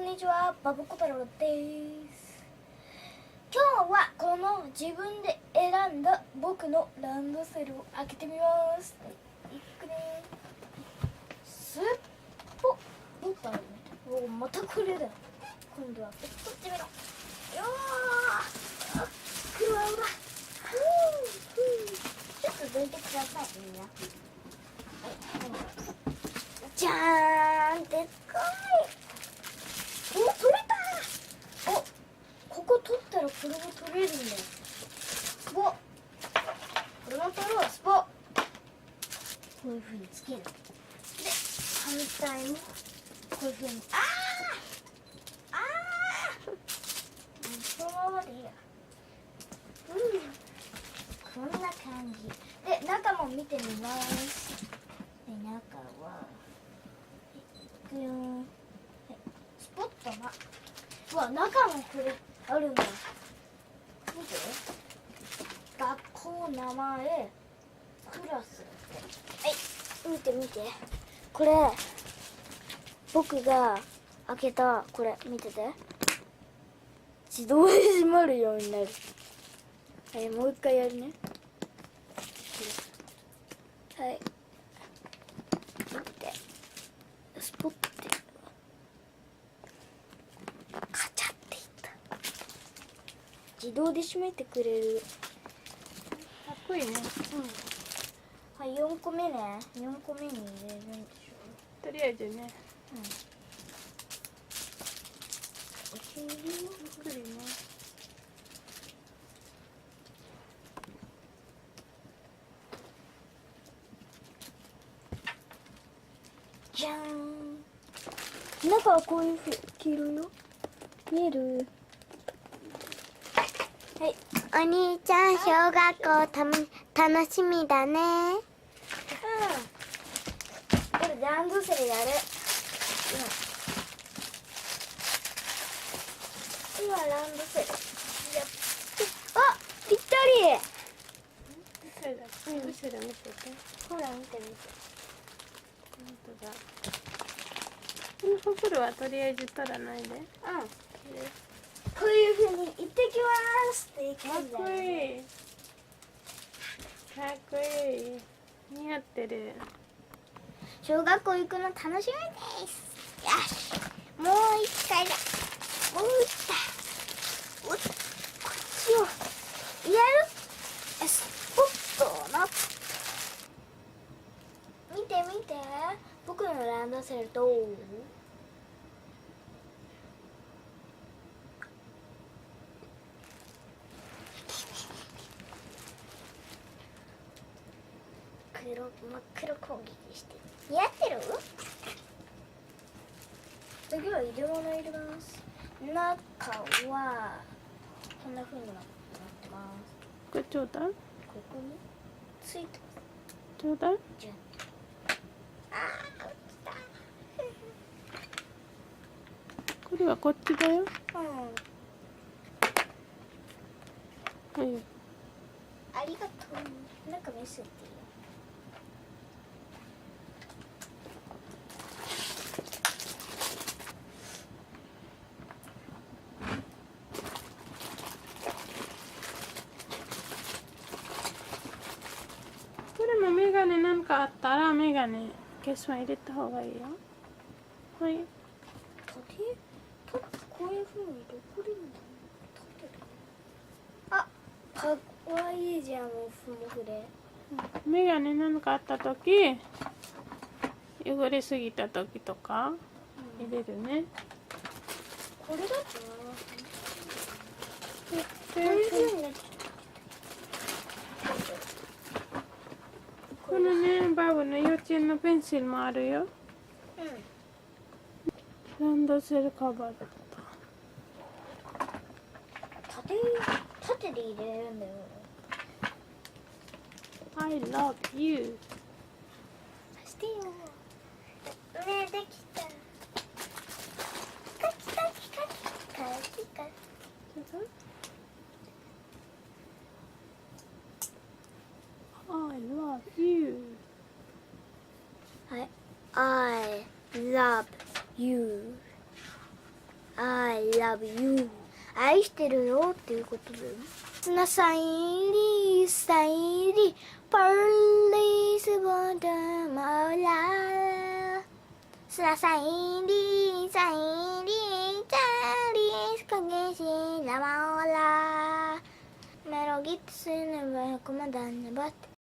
んにちは、バブコ太郎です。今日はこの自分で選んだ僕のランドセルを開けてみます。いくね。すっぽもっとあるね。お、またこれだ。今度は取ってみろ。よー、黒青だ。ちょっとどいてください、みんな。じゃーん、でっかい。お、取れた。お、ここ取ったらこれも取れるんだよ。スポ。これも取ろう、スポ。こういう風につける。で、反対もこういう風に。そのままでいいや。こんな感じ。で、中も見てみます。で、中は。いくよー。スポットな。うわ、中もこれあるんだ。見て。学校、名前、クラス。はい、見て見て。これ、僕が開けた、これ、見てて。自動で閉まるようになる。はい、もう一回やるね。はい。見て。スポッて。カチャっていった。自動で閉めてくれる。かっこいいね。はい、4個目ね。4個目に入れるんでしょ。とりあえずね。ゆっくりね。じゃーん。中はこういう黄色よ。見える？はい。お兄ちゃん、小学校楽しみだね。これランドセルやる。今ランドセル。あ、ぴったり。そうだ。後ろ見てて。ほら見て見て。本当だ。この袋はとりあえず取らないで。こういう風に行ってきますって言かっこいい。かっこいい。似合ってる。小学校行くの楽しみです。よし、もう一回だ。もう一回。こっちをやる。スポットな。見て見て、僕のランドセルと真っ黒攻撃して似合ってる？次は入れ物入れます。中はこんな風になってます。これちょうだい。ここについてます。ちょうだい。じゃあ、落ちた。これはこっちだよ。はい。ありがとう。なんか見せていい？これもメガネなんかあったらメガネケースは入れた方がいいよ。はい。こういう風にどこでも立てる。あ、かっこいいじゃん、もふもふで。メガネなんかあったとき、汚れすぎたときとか入れるね。これだとな。こういう風になってきた。このね、バブの幼稚園のペンシルもあるよ。ランドセルカバーだった。縦で入れるんだよ。I love you。してよ。ね、できた。カキカキカキカキカキ。I love you。はい。I love you。I love you 愛してるよっていうことだよ。なさいりさいりパリスボーダマラささいりさいりチャリスかげしらまらメロギッツスネバコマダンネバって